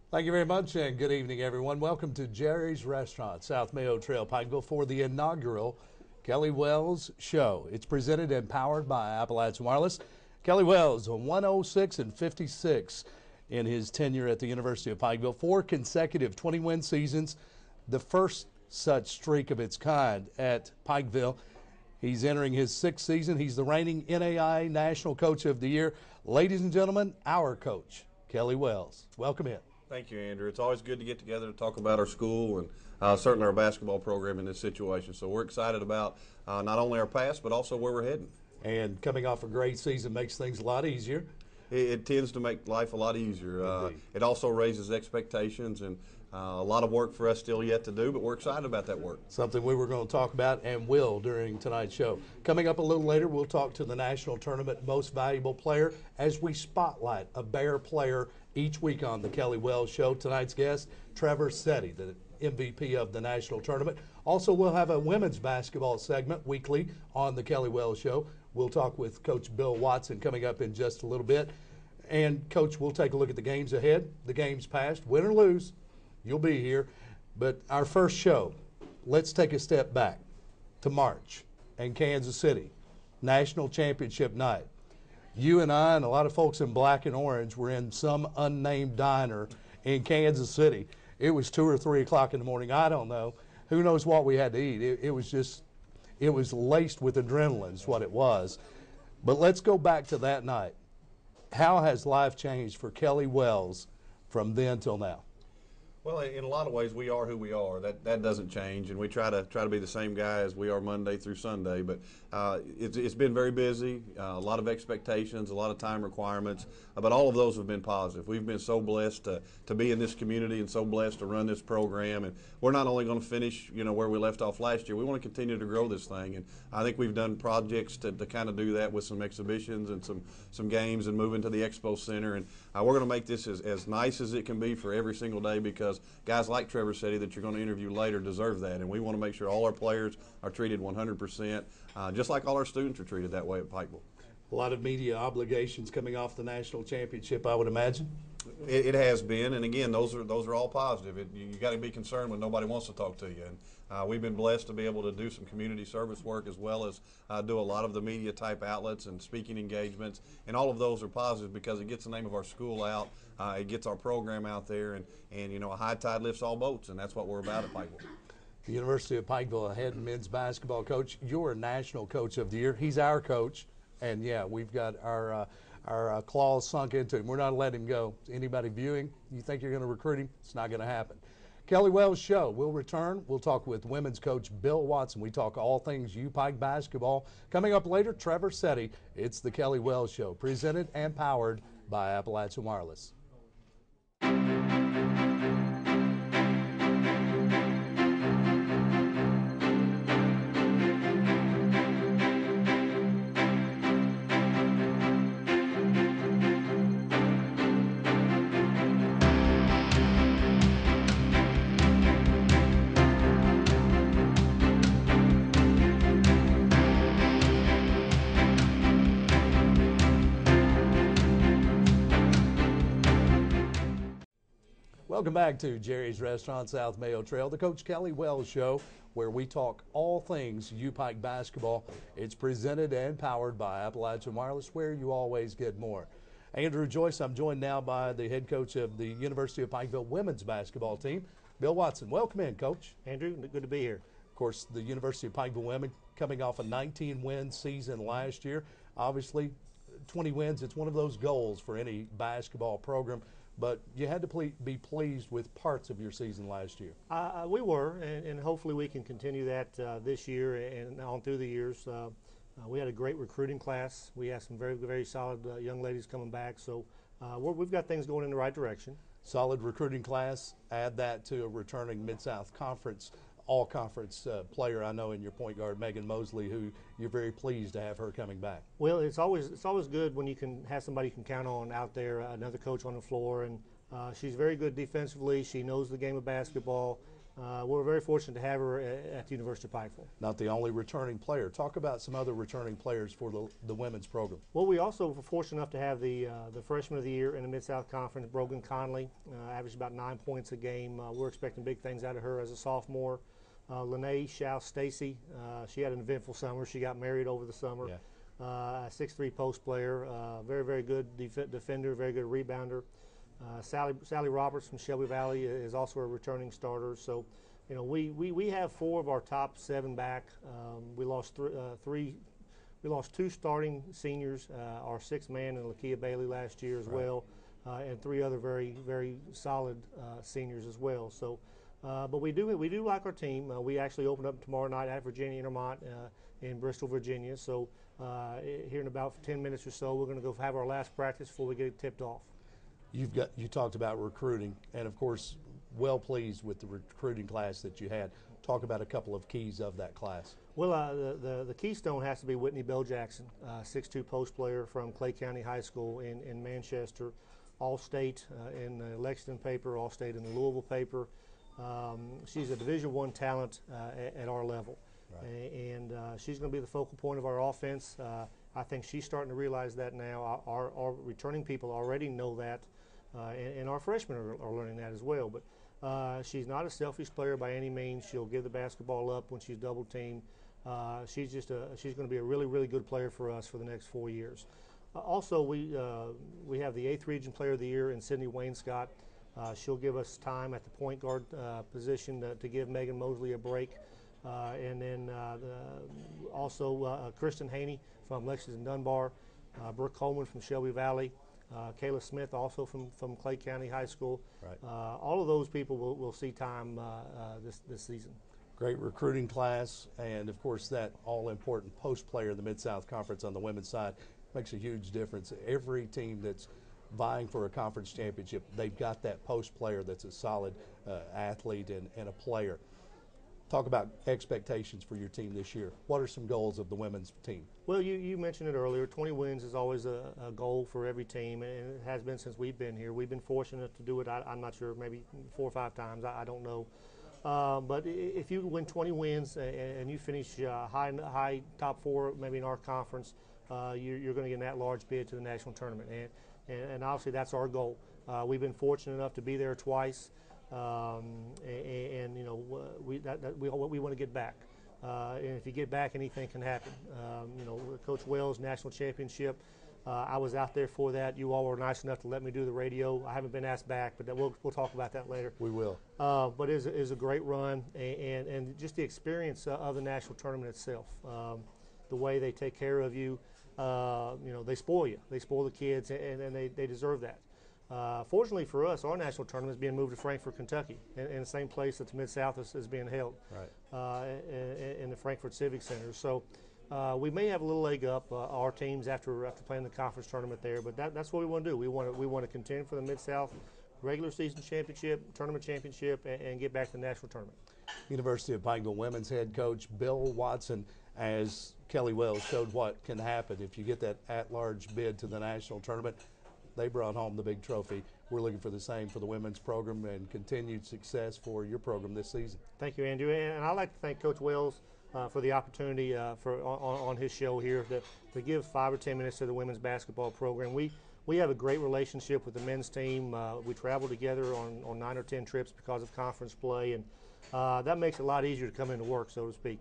Thank you very much, and good evening, everyone. Welcome to Jerry's Restaurant, South Mayo Trail, Pikeville, for the inaugural Kelly Wells Show. It's presented and powered by Appalachian Wireless. Kelly Wells, 106 and 56 in his tenure at the University of Pikeville. 4 consecutive 20-win seasons, the first such streak of its kind at Pikeville. He's entering his 6th season. He's the reigning NAI National Coach of the Year. Ladies and gentlemen, our coach, Kelly Wells. Welcome in. Thank you, Andrew. It's always good to get together to talk about our school and certainly our basketball program in this situation. So we're excited about not only our past, but also where we're heading. And coming off a great season makes things a lot easier. It tends to make life a lot easier. It also raises expectations, and a lot of work for us still yet to do, but we're excited about that work. Something we were going to talk about and will during tonight's show. Coming up a little later, we'll talk to the National Tournament Most Valuable Player as we spotlight a Bear player each week on the Kelly Wells Show. Tonight's guest, Trevor Setti, the MVP of the National Tournament. Also, we'll have a women's basketball segment weekly on the Kelly Wells Show. We'll talk with Coach Bill Watson coming up in just a little bit. And, Coach, we'll take a look at the games ahead, the games past, win or lose. You'll be here. But our first show, let's take a step back to March and Kansas City, National Championship night. You and I and a lot of folks in black and orange were in some unnamed diner in Kansas City. It was 2 or 3 o'clock in the morning. I don't know. Who knows what we had to eat? It was laced with adrenaline is what it was. But let's go back to that night. How has life changed for Kelly Wells from then till now? Well, in a lot of ways, we are who we are. That doesn't change, and we try to be the same guy as we are Monday through Sunday. But it's been very busy, a lot of expectations, a lot of time requirements, but all of those have been positive. We've been so blessed to be in this community and so blessed to run this program. And we're not only going to finish, where we left off last year. We want to continue to grow this thing, and I think we've done projects to kind of do that with some exhibitions and some games and moving to the Expo Center. And we're going to make this as nice as it can be for every single day, because guys like Trevor Setti that you're going to interview later deserve that, and we want to make sure all our players are treated 100%, just like all our students are treated that way at Pikeville. A lot of media obligations coming off the national championship, I would imagine. It has been, and again, those are all positive. You got to be concerned when nobody wants to talk to you, and we've been blessed to be able to do some community service work as well as do a lot of the media type outlets and speaking engagements, and all of those are positive because it gets the name of our school out, it gets our program out there, and a high tide lifts all boats, and that's what we're about at Pikeville. The University of Pikeville head men's basketball coach. You're a national coach of the year. He's our coach, and yeah, we've got our claws sunk into him. We're not letting him go. Anybody viewing, you think you're going to recruit him? It's not going to happen. Kelly Wells Show will return. We'll talk with women's coach Bill Watson. We talk all things U-Pike basketball. Coming up later, Trevor Setti. It's the Kelly Wells Show, presented and powered by Appalachian Wireless. Welcome back to Jerry's Restaurant, South Mayo Trail, the Coach Kelly Wells Show, where we talk all things U-Pike basketball. It's presented and powered by Appalachian Wireless, where you always get more. Andrew Joyce, I'm joined now by the head coach of the University of Pikeville women's basketball team, Bill Watson. Welcome in, Coach. Andrew, good to be here. Of course, the University of Pikeville women coming off a 19-win season last year. Obviously, 20 wins, it's one of those goals for any basketball program. But you had to be pleased with parts of your season last year. We were, and hopefully we can continue that this year and on through the years. We had a great recruiting class. We have some very, very solid young ladies coming back. So we've got things going in the right direction. Solid recruiting class. Add that to a returning Mid-South Conference, all-conference player I know in your point guard, Megan Mosley, who you're very pleased to have her coming back. Well, it's always good when you can have somebody you can count on out there, another coach on the floor, and she's very good defensively. She knows the game of basketball. we're very fortunate to have her at the University of Pikeville. Not the only returning player. Talk about some other returning players for the women's program. Well, we also were fortunate enough to have the freshman of the year in the Mid-South Conference, Brogan Conley, averaged about 9 points a game. We're expecting big things out of her as a sophomore. Lene Shaw Stacy, she had an eventful summer. She got married over the summer. Yeah. A 6'3" post player, very, very good defender, very good rebounder. Sally Roberts from Shelby Valley is also a returning starter. So, you know, we have 4 of our top 7 back. We lost we lost 2 starting seniors, our 6th man in Lakia Bailey last year as well, and 3 other very, very solid seniors as well. So, but we do like our team. We actually open up tomorrow night at Virginia Intermont in Bristol, Virginia. So here in about 10 minutes or so, we're going to go have our last practice before we get it tipped off. You talked about recruiting, and of course, well pleased with the recruiting class that you had. Talk about a couple of keys of that class. Well, the keystone has to be Whitney Bell Jackson, 6'2" post player from Clay County High School in Manchester, All-State in the Lexington paper, All-State in the Louisville paper. She's a Division I talent at our level, and she's going to be the focal point of our offense. I think she's starting to realize that now. Our returning people already know that, and our freshmen are learning that as well. But she's not a selfish player by any means. She'll give the basketball up when she's double teamed. She's going to be a really, really good player for us for the next 4 years. Also, we have the 8th Region Player of the Year in Sydney Wainscott. She'll give us time at the point guard position to give Megan Mosley a break. And then also Kristen Haney from Lexington Dunbar, Brooke Coleman from Shelby Valley, Kayla Smith also from Clay County High School. Right. All of those people will see time this season. Great recruiting class, and of course that all-important post player in the Mid-South Conference on the women's side makes a huge difference. Every team that's vying for a conference championship, they've got that post player that's a solid athlete and a player. Talk about expectations for your team this year. What are some goals of the women's team? Well, you mentioned it earlier. 20 wins is always a goal for every team, and it has been since we've been here. We've been fortunate to do it, I'm not sure, maybe 4 or 5 times. I don't know. But if you win 20 wins and you finish high top 4, maybe in our conference, you're going to get an at-large bid to the national tournament. And obviously that's our goal. We've been fortunate enough to be there twice, and you know we want to get back. And if you get back, anything can happen. You know, Coach Wells' national championship. I was out there for that. You all were nice enough to let me do the radio. I haven't been asked back, but we'll talk about that later. We will. But it is a great run, and just the experience of the national tournament itself. The way they take care of you. You know, they spoil you. They spoil the kids, and they deserve that. Fortunately for us, our national tournament is being moved to Frankfort, Kentucky, in the same place that the Mid-South is being held, in the Frankfort Civic Center. So we may have a little leg up, our teams, after playing the conference tournament there, but that's what we want to do. We want to contend for the Mid-South regular season championship, tournament championship, and get back to the national tournament. University of Pikeville women's head coach Bill Watson, as Kelly Wells showed what can happen if you get that at-large bid to the national tournament. They brought home the big trophy. We're looking for the same for the women's program and continued success for your program this season. Thank you, Andrew. And I'd like to thank Coach Wells for the opportunity on his show here to give 5 or 10 minutes to the women's basketball program. We have a great relationship with the men's team. We travel together on 9 or 10 trips because of conference play, and that makes it a lot easier to come into work, so to speak.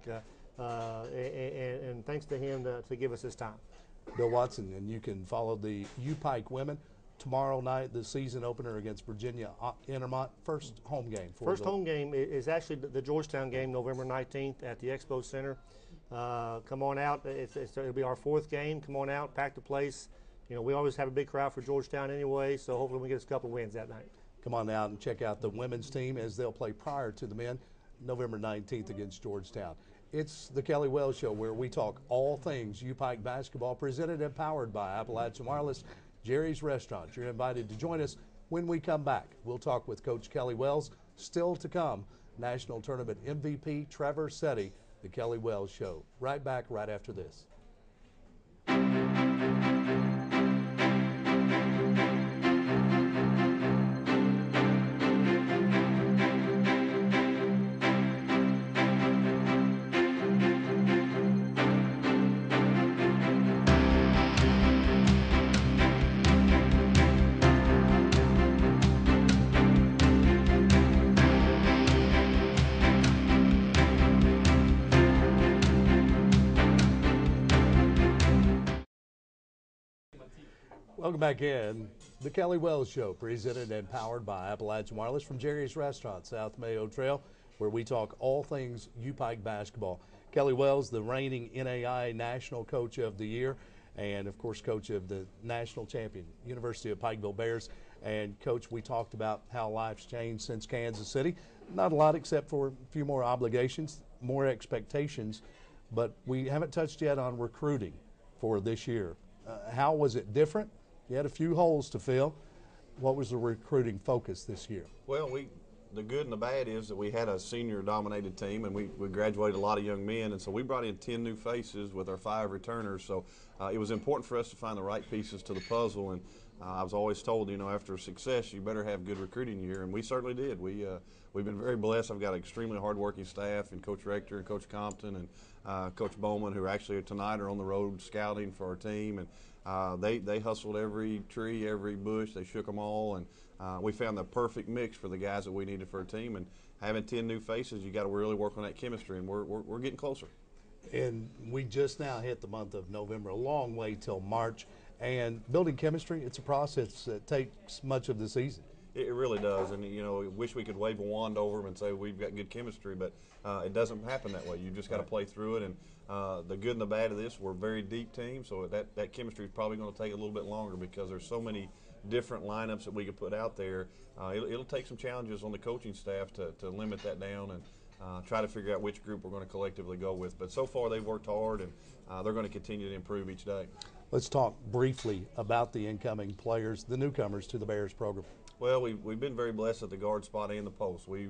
And thanks to him to give us his time. Bill Watson, and you can follow the U-Pike women tomorrow night, the season opener against Virginia Intermont. First home game. Home game is actually the Georgetown game, November 19th at the Expo Center. Come on out. It'll be our 4th game. Come on out, pack the place. You know, we always have a big crowd for Georgetown anyway, so hopefully we get a couple of wins that night. Come on out and check out the women's team as they'll play prior to the men, November 19th against Georgetown. It's the Kelly Wells Show, where we talk all things U-Pike basketball, presented and powered by Appalachian Wireless, Jerry's Restaurant. You're invited to join us when we come back. We'll talk with Coach Kelly Wells. Still to come, National Tournament MVP Trevor Setti, the Kelly Wells Show. Right back right after this. Welcome back in. The Kelly Wells Show, presented and powered by Appalachian Wireless from Jerry's Restaurant, South Mayo Trail, where we talk all things U-Pike basketball. Kelly Wells, the reigning NAIA National Coach of the Year, and, of course, coach of the national champion, University of Pikeville Bears. And, Coach, we talked about how life's changed since Kansas City. Not a lot except for a few more obligations, more expectations, but we haven't touched yet on recruiting for this year. How was it different? You had a few holes to fill. What was the recruiting focus this year? Well, the good and the bad is that we had a senior-dominated team, and we graduated a lot of young men, and so we brought in 10 new faces with our 5 returners. So it was important for us to find the right pieces to the puzzle, and I was always told, after success, you better have good recruiting year, and we certainly did. We've been very blessed. I've got an extremely hardworking staff, and Coach Rector and Coach Compton and Coach Bowman, who actually tonight are on the road scouting for our team, and they hustled every tree, every bush. They shook them all, and we found the perfect mix for the guys that we needed for our team. And having 10 new faces, you got to really work on that chemistry, and we're getting closer. And we just now hit the month of November, a long way till March. And building chemistry, it's a process that takes much of the season. It really does, and we wish we could wave a wand over them and say we've got good chemistry, but it doesn't happen that way. You just got to play through it, and the good and the bad of this, we're a very deep team, so that chemistry is probably going to take a little bit longer because there's so many different lineups that we could put out there. It'll take some challenges on the coaching staff to limit that down and try to figure out which group we're going to collectively go with. But so far they've worked hard, and they're going to continue to improve each day. Let's talk briefly about the incoming players, the newcomers to the Bears program. Well, we've been very blessed at the guard spot and the post. We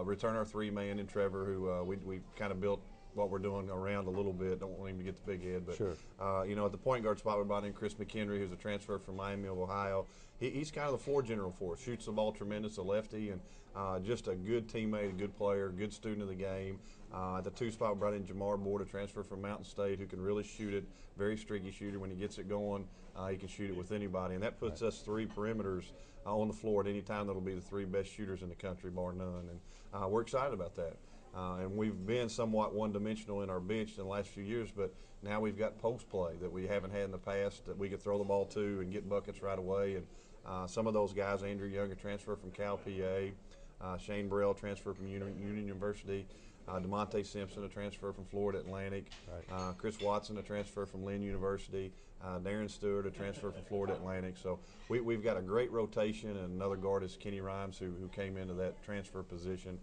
returned our 3-man in Trevor, who we kind of built what we're doing around a little bit. Don't want him to get the big head, but sure. At the point guard spot, we brought in Chris McHenry, who's a transfer from Miami of Ohio. He's kind of the floor general for us. Shoots the ball tremendous, a lefty, and just a good teammate, a good player, good student of the game. At the 2 spot, we brought in Jamar Board, a transfer from Mountain State, who can really shoot it. Very streaky shooter. When he gets it going, he can shoot it with anybody, and that puts us 3 perimeters on the floor at any time. That'll be the 3 best shooters in the country, bar none, and we're excited about that. And we've been somewhat one-dimensional in our bench in the last few years, but now we've got post play that we haven't had in the past that we could throw the ball to and get buckets right away. And some of those guys, Andrew Young, a transfer from Cal PA, Shane Burrell, transfer from Union University, DeMonte Simpson, a transfer from Florida Atlantic, right. Chris Watson, a transfer from Lynn University, Darren Stewart, a transfer from Florida Atlantic. So we've got a great rotation, and another guard is Kenny Rhymes, who came into that transfer position.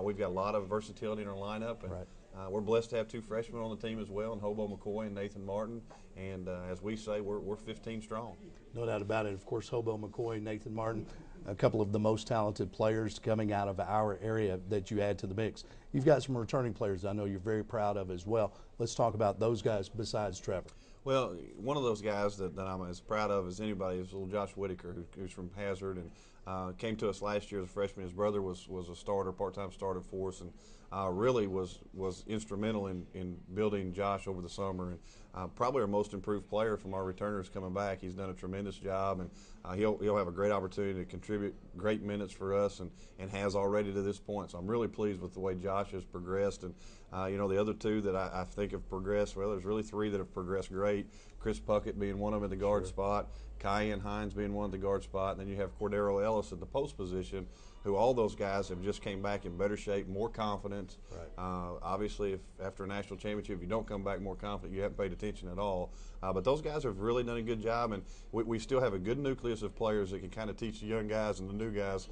We've got a lot of versatility in our lineup, and right. We're blessed to have 2 freshmen on the team as well, and Hobo McCoy and Nathan Martin. And as we say, we're 15 strong. No doubt about it. Of course, Hobo McCoy, Nathan Martin, a couple of the most talented players coming out of our area that you add to the mix. You've got some returning players I know you're very proud of as well. Let's talk about those guys besides Trevor. Well, one of those guys that I'm as proud of as anybody is little Josh Whitaker, who's from Hazard and came to us last year as a freshman. His brother was a starter, part-time starter for us, and really was instrumental in building Josh over the summer, and probably our most improved player from our returners coming back. He's done a tremendous job, and he'll have a great opportunity to contribute great minutes for us, and has already to this point. So I'm really pleased with the way Josh has progressed. And the other 2 that I think have progressed, well, there's really 3 that have progressed great. Chris Puckett being one of them at the guard spot, Cayenne Hines being one at the guard spot, and then you have Cordero Ellis at the post position, who all those guys have just came back in better shape, more confident. Right. Obviously, if after a national championship you don't come back more confident, you haven't paid attention at all. But those guys have really done a good job, and we still have a good nucleus of players that can kind of teach the young guys and the new guys,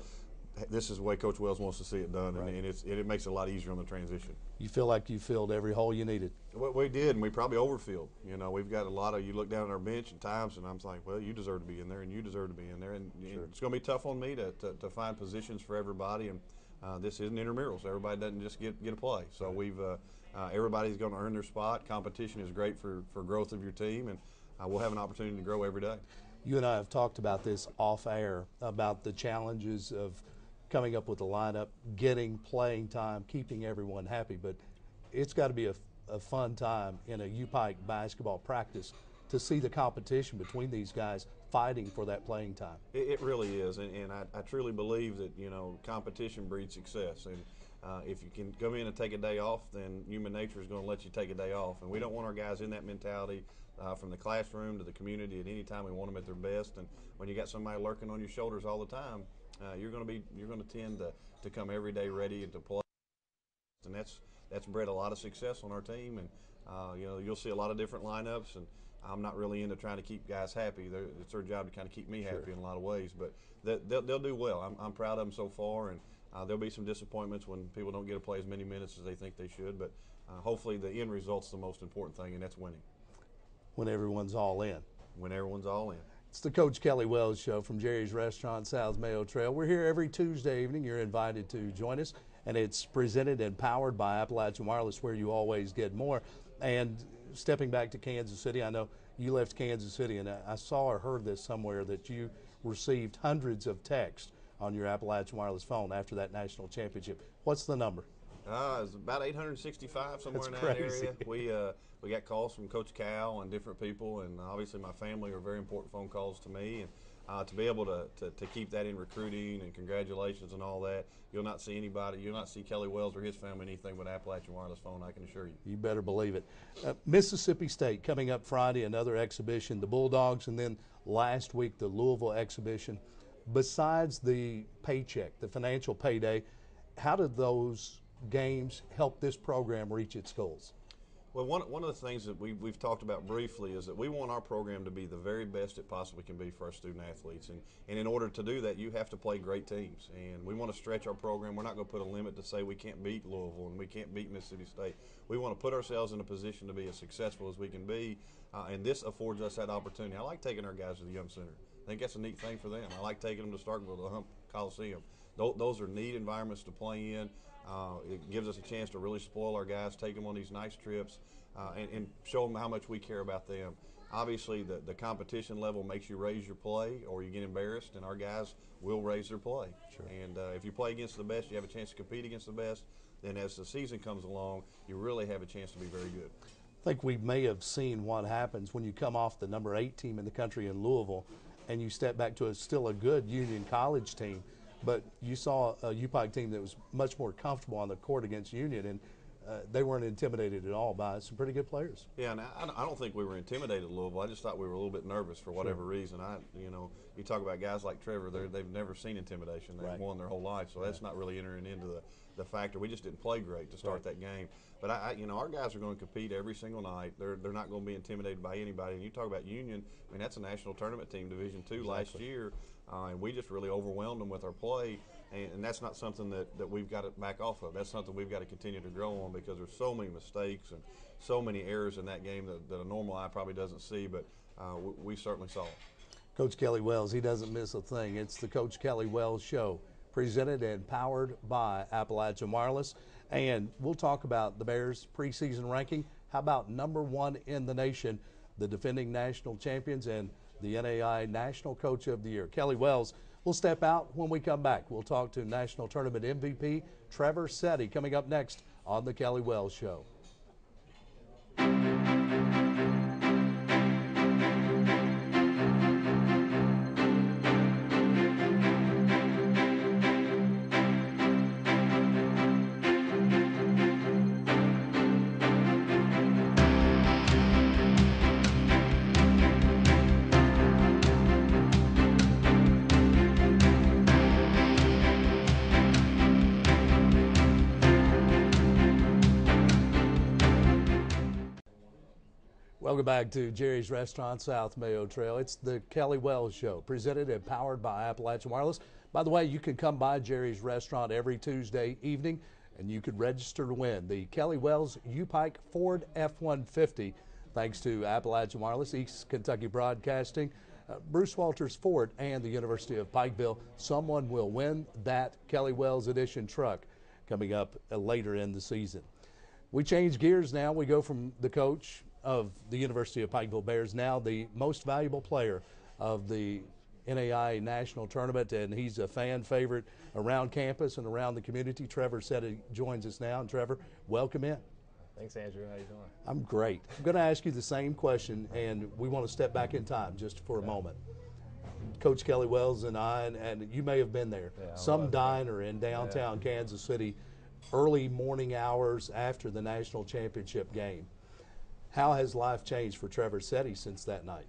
this is the way Coach Wells wants to see it done, right. and it makes it a lot easier on the transition. You feel like you filled every hole you needed? We did, and we probably overfilled. We've got a lot of, you look down at our bench at times, and I'm like, well, you deserve to be in there, and you deserve to be in there. And sure. It's going to be tough on me to find positions for everybody, and this isn't intramurals. Everybody doesn't just get a play. So everybody's going to earn their spot. Competition is great for growth of your team, and we'll have an opportunity to grow every day. You and I have talked about this off air, about the challenges of coming up with a lineup, getting playing time, keeping everyone happy. But it's got to be a fun time in a U-Pike basketball practice to see the competition between these guys fighting for that playing time. It really is, and I truly believe that competition breeds success. And if you can come in and take a day off, then human nature is going to let you take a day off. And we don't want our guys in that mentality from the classroom to the community at any time. We want them at their best. And when you got somebody lurking on your shoulders all the time, you're going to tend to come every day ready and to play. And that's bred a lot of success on our team. And you'll see a lot of different lineups. And I'm not really into trying to keep guys happy. It's their job to kind of keep me happy in a lot of ways. But they'll do well. I'm proud of them so far. And there'll be some disappointments when people don't get to play as many minutes as they think they should, but hopefully the end result's the most important thing, and that's winning. When everyone's all in. When everyone's all in. It's the Coach Kelly Wells Show from Jerry's Restaurant, South Mayo Trail. We're here every Tuesday evening. You're invited to join us, and it's presented and powered by Appalachian Wireless, where you always get more. And stepping back to Kansas City, I know you left Kansas City, and I saw or heard this somewhere that you received hundreds of texts on your Appalachian Wireless phone after that national championship. What's the number? It's about 865, somewhere That's in that crazy. area. We got calls from Coach Cal and different people, and obviously my family are very important phone calls to me. And to be able to keep that in recruiting and congratulations and all that, you'll not see Kelly Wells or his family anything but Appalachian Wireless phone, I can assure you. You better believe it. Mississippi State coming up Friday, another exhibition, the Bulldogs, and then last week the Louisville exhibition. Besides the paycheck, the financial payday, how did those games help this program reach its goals? Well, one of the things that we've talked about briefly is that we want our program to be the very best it possibly can be for our student athletes. And in order to do that, you have to play great teams. And we want to stretch our program. We're not going to put a limit to say we can't beat Louisville and we can't beat Mississippi State. We want to put ourselves in a position to be as successful as we can be. And this affords us that opportunity. I like taking our guys to the Yum Center. I think that's a neat thing for them. I like taking them to Starkville, to the Hump Coliseum. Those are neat environments to play in. It gives us a chance to really spoil our guys, take them on these nice trips, and show them how much we care about them. Obviously, the competition level makes you raise your play or you get embarrassed, and our guys will raise their play. Sure. And if you play against the best, you have a chance to compete against the best. Then as the season comes along, you really have a chance to be very good. I think we may have seen what happens when you come off the number 8 team in the country in Louisville and you step back to still a good Union College team, but you saw a UPike team that was much more comfortable on the court against Union, and they weren't intimidated at all by some pretty good players. Yeah, and I don't think we were intimidated at Louisville. I just thought we were a little bit nervous for whatever reason. You talk about guys like Trevor, they've never seen intimidation. They've won their whole life, so that's not really entering into the factor. We just didn't play great to start that game. But our guys are going to compete every single night. They're not going to be intimidated by anybody. And you talk about Union, I mean, that's a national tournament team, Division II last year, and we just really overwhelmed them with our play. And that's not something that we've got to back off of. That's something we've got to continue to grow on, because there's so many mistakes and so many errors in that game that a normal eye probably doesn't see, but we certainly saw it. Coach Kelly Wells, he doesn't miss a thing. It's the Coach Kelly Wells Show, presented and powered by Appalachian Wireless. And we'll talk about the Bears' preseason ranking. How about number 1 in the nation, the defending national champions and the NAI National Coach of the Year, Kelly Wells. We'll step out when we come back. We'll talk to National Tournament MVP Trevor Setti coming up next on the Kelly Wells Show. Welcome back to Jerry's Restaurant, South Mayo Trail. It's the Kelly Wells Show, presented and powered by Appalachian Wireless. By the way, you can come by Jerry's Restaurant every Tuesday evening, and you could register to win the Kelly Wells UPike Ford F-150, thanks to Appalachian Wireless, East Kentucky Broadcasting, Bruce Walters Ford, and the University of Pikeville. Someone will win that Kelly Wells Edition truck coming up later in the season. We change gears now. We go from the coach of the University of Pikeville Bears, now the most valuable player of the NAI National Tournament, and he's a fan favorite around campus and around the community. Trevor Setti joins us now. And Trevor, welcome in. Thanks, Andrew. How you doing? I'm great. I'm going to ask you the same question, and we want to step back in time just for a moment. Coach Kelly Wells and I, and you may have been there, some diner in downtown Kansas City. early morning hours after the national championship game. How has life changed for Trevor Setti since that night?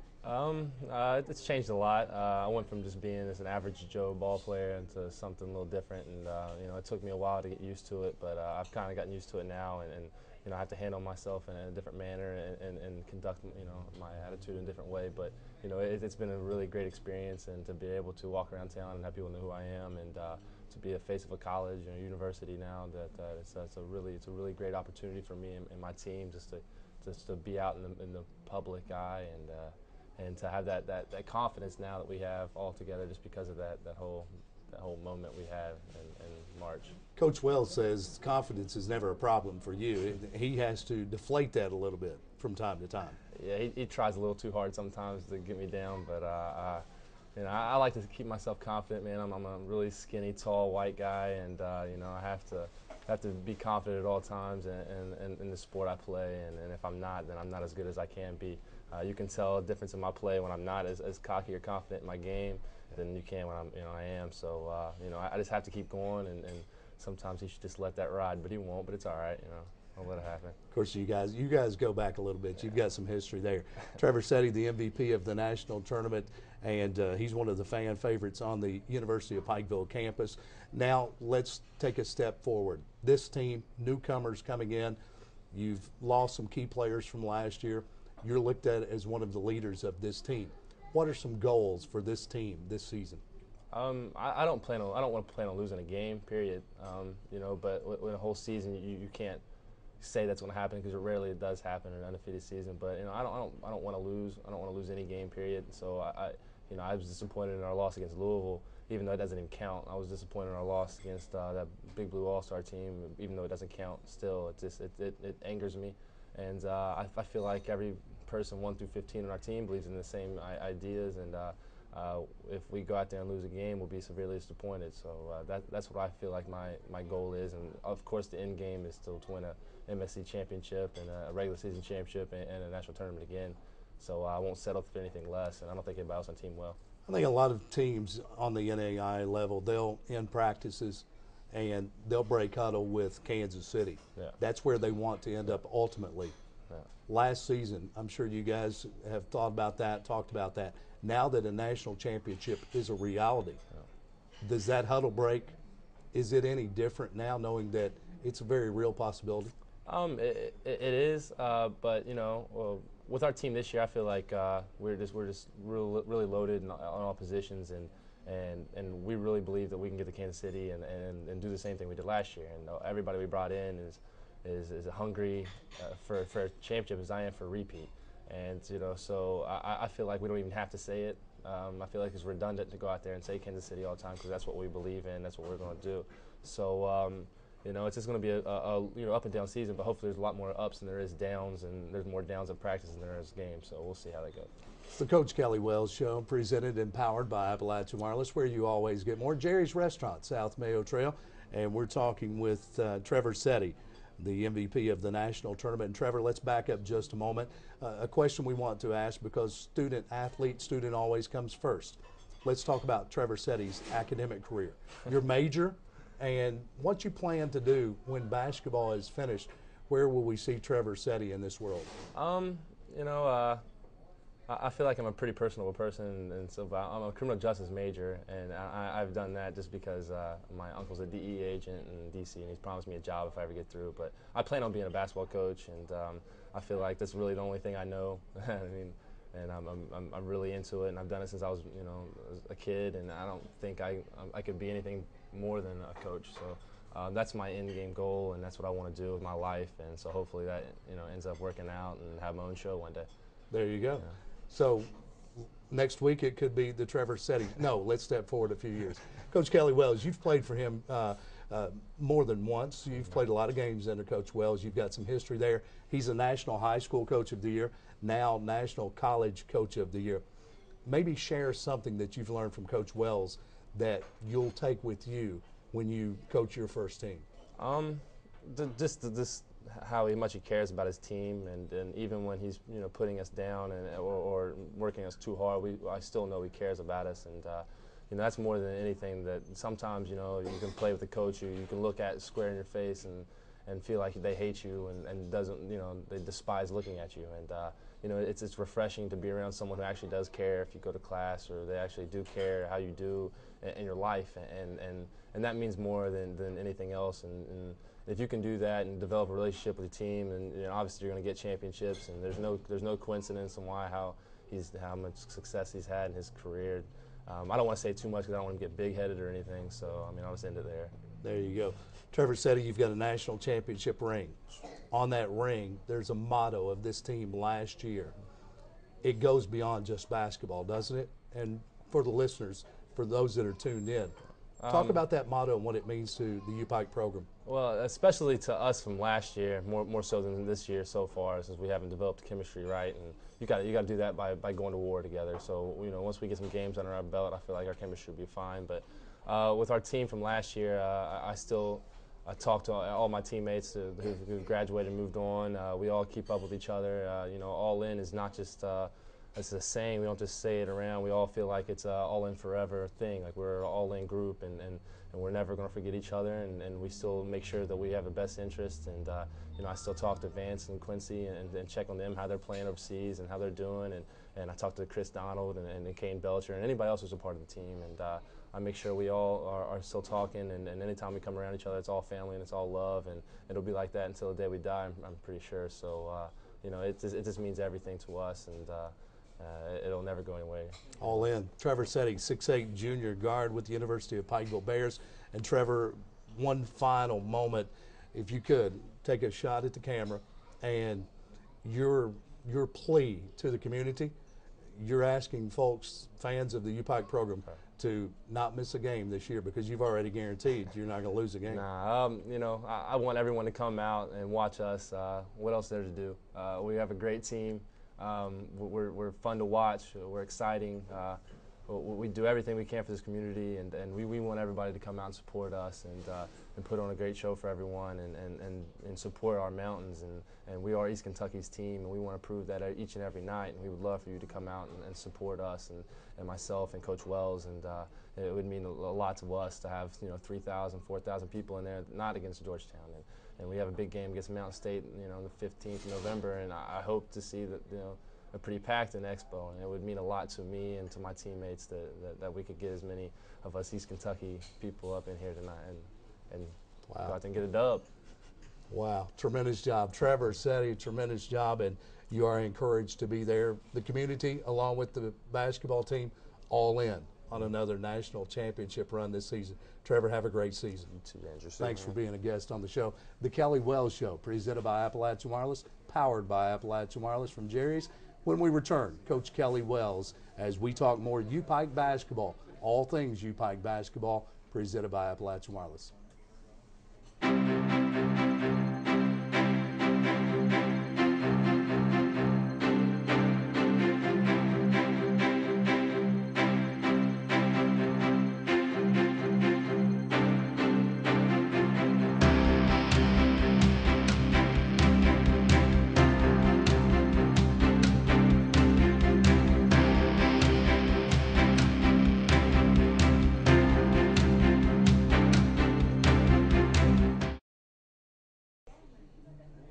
It's changed a lot. I went from just being as an average Joe ball player into something a little different, and it took me a while to get used to it, but I've kind of gotten used to it now, and I have to handle myself in a different manner and conduct my attitude in a different way. But it's been a really great experience, and to be able to walk around town and have people know who I am, and to be a face of a college and university now, it's a really great opportunity for me and my team just to be out in the public eye and to have that confidence now that we have all together just because of that whole moment we had in March. Coach Wells says confidence is never a problem for you. He has to deflate that a little bit from time to time. Yeah, he tries a little too hard sometimes to get me down, but I like to keep myself confident, man. I'm a really skinny, tall, white guy, and I have to be confident at all times in the sport I play, and if I'm not, then I'm not as good as I can be. You can tell a difference in my play when I'm not as cocky or confident in my game than you can when I am. So I just have to keep going, and sometimes he should just let that ride, but he won't. But it's all right, I'll let it happen. Of course, you guys go back a little bit. You've got some history there. Trevor Setti, the MVP of the national tournament, and he's one of the fan favorites on the University of Pikeville campus. Now let's take a step forward. This team, newcomers coming in, you've lost some key players from last year. You're looked at as one of the leaders of this team. What are some goals for this team this season? I don't want to plan on losing a game, period. But with a whole season, you can't say that's going to happen because rarely it does happen in an undefeated season. But I don't want to lose. I don't want to lose any game, period. So I was disappointed in our loss against Louisville, even though it doesn't even count. I was disappointed in our loss against that Big Blue All-Star team, even though it doesn't count. Still, it angers me, and I feel like every person 1 through 15 on our team believes in the same ideas, and if we go out there and lose a game, we'll be severely disappointed. So that's what I feel like my goal is, and of course the end game is still to win a MSC championship and a regular season championship and a national tournament again. So I won't settle for anything less, and I don't think anybody else on the team will. I think a lot of teams on the NAIA level, they'll end practices and they'll break huddle with Kansas City. Yeah. That's where they want to end up ultimately. Yeah. Last season, I'm sure you guys have thought about that, talked about that. Now that a national championship is a reality, does that huddle break, is it any different now knowing that it's a very real possibility? It is, but with our team this year, I feel like we're just really loaded on all positions, and we really believe that we can get to Kansas City and do the same thing we did last year. And everybody we brought in is hungry for a championship as I am for a repeat. And so I feel like we don't even have to say it. I feel like it's redundant to go out there and say Kansas City all the time because that's what we believe in. That's what we're going to do. So it's just going to be a up and down season, but hopefully there's a lot more ups than there is downs, and there's more downs in practice than there is games. So we'll see how that goes. It's the Coach Kelly Wells Show, presented and powered by Appalachian Wireless, where you always get more. Jerry's Restaurant, South Mayo Trail, and we're talking with Trevor Setti, the MVP of the national tournament. And Trevor, let's back up just a moment. A question we want to ask, because student always comes first. Let's talk about Trevor Setti's academic career. Your major and what you plan to do when basketball is finished. Where will we see Trevor Setti in this world? I feel like I'm a pretty personable person, and so I'm a criminal justice major, and I've done that just because my uncle's a DE agent in DC, and he's promised me a job if I ever get through. But I plan on being a basketball coach, and I feel like that's really the only thing I know. And I'm really into it, and I've done it since I was a kid, and I don't think I could be anything more than a coach. So that's my end game goal, and that's what I want to do with my life, and so hopefully that ends up working out and have my own show one day. There you go. Yeah. So next week it could be the Trevor Setti. No, let's step forward a few years. Coach Kelly Wells, you've played for him more than once. You've played a lot of games under Coach Wells. You've got some history there. He's a National High School Coach of the Year, now National College Coach of the Year. Maybe share something that you've learned from Coach Wells that you'll take with you when you coach your first team. Just how much he cares about his team, and even when he's putting us down or working us too hard, I still know he cares about us, and that's more than anything. That sometimes, you can play with a coach who you can look at square in your face and feel like they hate you and doesn't, they despise looking at you. And it's refreshing to be around someone who actually does care if you go to class, or they actually do care how you do in your life, and that means more than anything else. And if you can do that and develop a relationship with the team, and obviously you're going to get championships, and there's no coincidence in how much success he's had in his career. I don't want to say too much because I don't want to get big-headed or anything. So I'll just end it there. There you go. Trevor Settee, you've got a national championship ring. On that ring, there's a motto of this team last year. It goes beyond just basketball, doesn't it? And for the listeners, for those that are tuned in, talk about that motto and what it means to the U-Pike program. Well, especially to us from last year, more so than this year so far, since we haven't developed chemistry right, and you got to do that by going to war together. So once we get some games under our belt, I feel like our chemistry will be fine. But with our team from last year, I talked to all my teammates who graduated and moved on. We all keep up with each other. All in is not just it's a saying. We don't just say it around. We all feel like it's a all in forever thing. Like we're an all in group, and we're never going to forget each other. And we still make sure that we have the best interest. And I still talk to Vance and Quincy and check on them, how they're playing overseas and how they're doing. And I talk to Chris Donald and Kane Belcher and anybody else who's a part of the team. And I make sure we all are still talking. And anytime we come around each other, it's all family and it's all love. And it'll be like that until the day we die, I'm pretty sure. So it just means everything to us. And it'll never go away. All in. Trevor Settee, 6'8" junior guard with the University of Pikeville Bears. And Trevor, one final moment, if you could, take a shot at the camera and your plea to the community. You're asking folks, fans of the U-Pike program, to not miss a game this year because you've already guaranteed you're not going to lose a game. Nah, I want everyone to come out and watch us. What else is there to do? We have a great team. We're fun to watch. We're exciting. We do everything we can for this community, and we want everybody to come out and support us and put on a great show for everyone and support our mountains. And we are East Kentucky's team, and we want to prove that each and every night. And we would love for you to come out and support us and myself and Coach Wells. And it would mean a lot to us to have 3,000, 4,000 people in there, not against Georgetown. And we have a big game against Mountain State, on the 15th of November, and I hope to see that, a pretty packed in Expo, and it would mean a lot to me and to my teammates that we could get as many of us East Kentucky people up in here tonight and Wow. go out there and get a dub. Wow, tremendous job. Trevor Settee, tremendous job, and you are encouraged to be there. The community, along with the basketball team, all in on another national championship run this season. Trevor, have a great season. You too, Andrew. Thanks for being a guest on the show. The Kelly Wells Show, presented by Appalachian Wireless, powered by Appalachian Wireless from Jerry's. When we return, Coach Kelly Wells, as we talk more U-Pike basketball, all things U-Pike basketball, presented by Appalachian Wireless.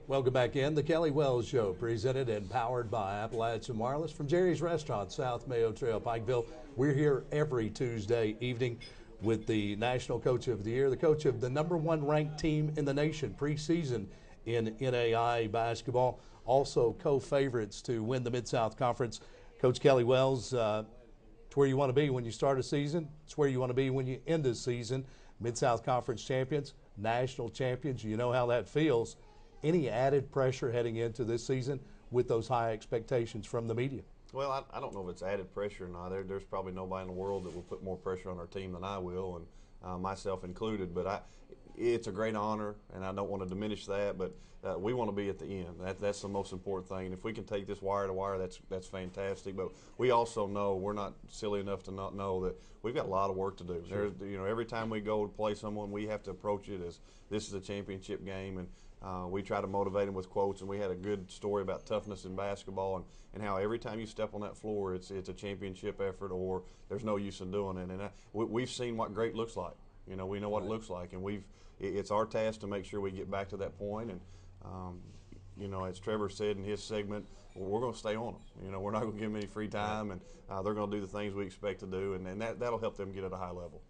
Welcome back in. The Kelly Wells Show, presented and powered by Appalachian Wireless from Jerry's Restaurant, South Mayo Trail, Pikeville. We're here every Tuesday evening with the National Coach of the Year, the coach of the #1 ranked team in the nation preseason in NAIA basketball, also co-favorites to win the Mid-South Conference. Coach Kelly Wells, it's where you want to be when you start a season. It's where you want to be when you end a season. Mid-South Conference champions, national champions, you know how that feels. Any added pressure heading into this season with those high expectations from the media? Well, I don't know if it's added pressure or not. There's probably nobody in the world that will put more pressure on our team than I will, and myself included. But it's a great honor, and I don't want to diminish that. But we want to be at the end. That's the most important thing. And if we can take this wire to wire, that's fantastic. But we also know we're not silly enough to not know that we've got a lot of work to do. Sure. Every time we go to play someone, we have to approach it as this is a championship game, We try to motivate them with quotes, and we had a good story about toughness in basketball and how every time you step on that floor, it's a championship effort or there's no use in doing it. And we've seen what great looks like. You know, we know what it looks like, and it's our task to make sure we get back to that point. And you know, as Trevor said in his segment, we're going to stay on them. You know, we're not going to give them any free time, and they're going to do the things we expect to do, and that'll help them get at a high level.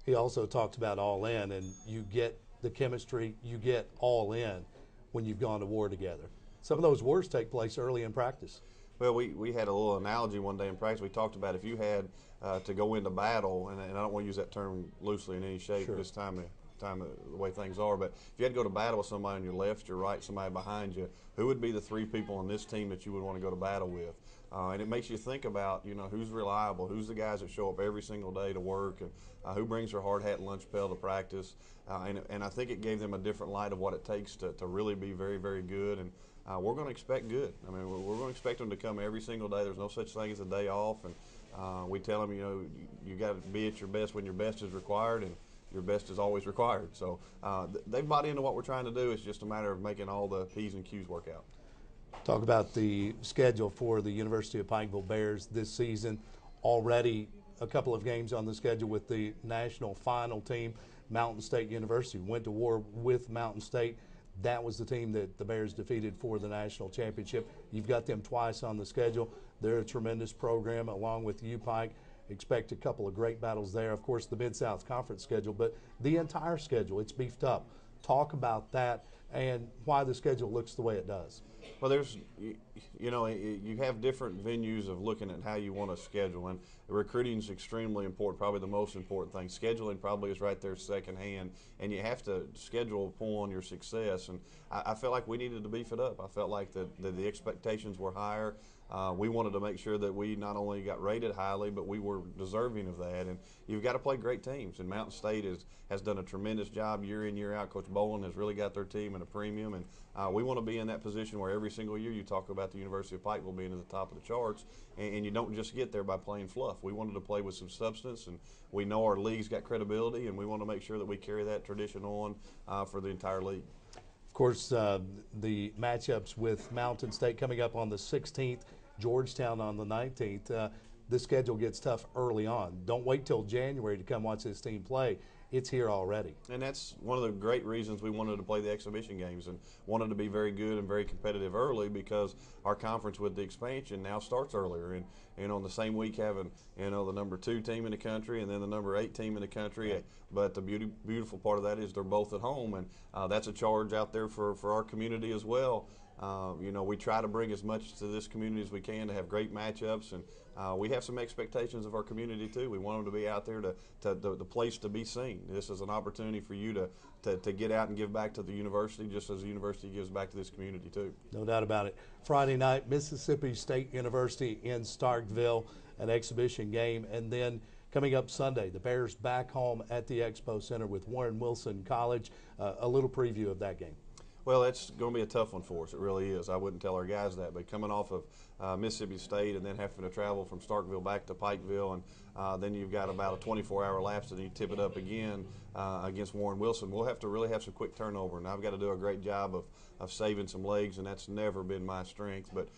He also talked about all in, and you get the chemistry, you get all in when you've gone to war together. Some of those wars take place early in practice. Well, we had a little analogy one day in practice. We talked about if you had to go into battle, and I don't want to use that term loosely in any shape this time the way things are, but if you had to go to battle with somebody on your left, your right, somebody behind you, who would be the three people on this team that you would want to go to battle with? And it makes you think about, you know, who's reliable, who's the guys that show up every single day to work, and who brings their hard hat and lunch pail to practice. And I think it gave them a different light of what it takes to really be very, very good. And we're going to expect good. I mean, we're going to expect them to come every single day. There's no such thing as a day off. And we tell them, you know, you got to be at your best when your best is required, and your best is always required. So they've bought into what we're trying to do. It's just a matter of making all the P's and Q's work out. Talk about the schedule for the University of Pikeville Bears this season. Already a couple of games on the schedule with the national final team. Mountain State University went to war with Mountain State. That was the team that the Bears defeated for the national championship. You've got them twice on the schedule. They're a tremendous program along with U-Pike. Expect a couple of great battles there. Of course, the Mid-South Conference schedule, but the entire schedule, it's beefed up. Talk about that and why the schedule looks the way it does. Well, you know, you have different venues of looking at how you want to schedule, and recruiting is extremely important, probably the most important thing. Scheduling probably is right there second hand, and you have to schedule upon your success. And I felt like we needed to beef it up. I felt like the expectations were higher. We wanted to make sure that we not only got rated highly, but we were deserving of that. And you've got to play great teams. And Mountain State has done a tremendous job year in, year out. Coach Boland has really got their team in a premium. And we want to be in that position where every single year you talk about the University of Pikeville being at the top of the charts. And you don't just get there by playing fluff. We wanted to play with some substance. And we know our league's got credibility. And we want to make sure that we carry that tradition on for the entire league. Of course, the matchups with Mountain State coming up on the 16th. Georgetown on the 19th. The schedule gets tough early on. Don't wait till January to come watch this team play. It's here already. And that's one of the great reasons we wanted to play the exhibition games and wanted to be very good and very competitive early, because our conference with the expansion now starts earlier. And on the same week having, you know, the number 2 team in the country and then the number 8 team in the country. Right. But the beautiful part of that is they're both at home, and that's a charge out there for our community as well. You know, we try to bring as much to this community as we can to have great matchups, and we have some expectations of our community too. We want them to be out there to the place to be seen. This is an opportunity for you to get out and give back to the university, just as the university gives back to this community too. No doubt about it. Friday night, Mississippi State University in Starkville, an exhibition game, and then coming up Sunday, the Bears back home at the Expo Center with Warren Wilson College. A little preview of that game. Well, it's going to be a tough one for us. It really is. I wouldn't tell our guys that. But coming off of Mississippi State and then having to travel from Starkville back to Pikeville, and then you've got about a 24-hour lapse and you tip it up again against Warren Wilson, we'll have to really have some quick turnover. And I've got to do a great job of saving some legs, and that's never been my strength. But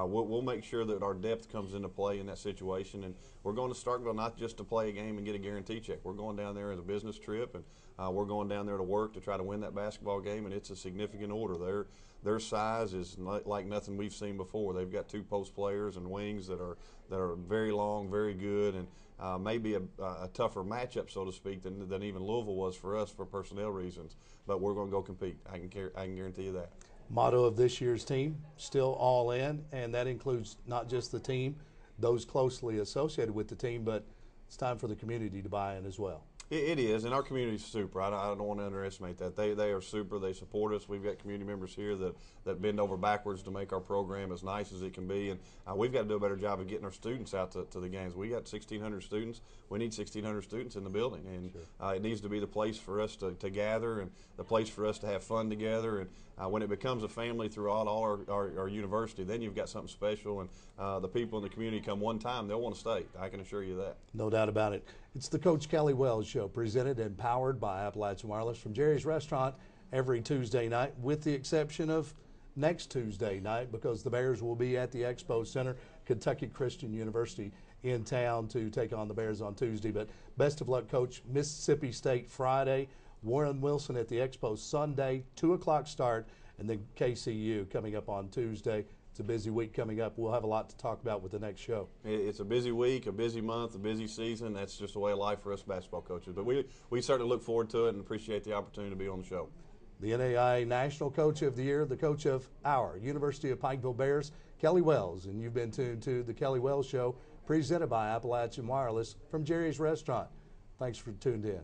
we'll make sure that our depth comes into play in that situation. And we're going to Starkville not just to play a game and get a guarantee check. We're going down there as a business trip, and we're going down there to work to try to win that basketball game, and it's a significant order. Their size is like nothing we've seen before. They've got 2 post players and wings that are very long, very good, and maybe a tougher matchup, so to speak, than even Louisville was for us for personnel reasons. But we're going to go compete. I can guarantee you that. Motto of this year's team, still all in, and that includes not just the team, those closely associated with the team, but it's time for the community to buy in as well. It is, and our community is super. I don't want to underestimate that. They are super. They support us. We've got community members here that bend over backwards to make our program as nice as it can be, and we've got to do a better job of getting our students out to the games. We got 1,600 students. We need 1,600 students in the building, and it needs to be the place for us to gather and the place for us to have fun together. And when it becomes a family throughout all our university, then you've got something special, and the people in the community come one time, they'll want to stay. I can assure you that. No doubt about it. It's the Coach Kelly Wells Show, presented and powered by Appalachian Wireless from Jerry's Restaurant every Tuesday night, with the exception of next Tuesday night, because the Bears will be at the Expo Center, Kentucky Christian University in town to take on the Bears on Tuesday. But best of luck, Coach. Mississippi State Friday, Warren Wilson at the Expo Sunday, 2 o'clock start, and then KCU coming up on Tuesday. It's a busy week coming up. We'll have a lot to talk about with the next show. It's a busy week, a busy month, a busy season. That's just the way of life for us basketball coaches. But we certainly look forward to it and appreciate the opportunity to be on the show. The NAIA National Coach of the Year, the coach of our University of Pikeville Bears, Kelly Wells. And you've been tuned to the Kelly Wells Show, presented by Appalachian Wireless from Jerry's Restaurant. Thanks for tuned in.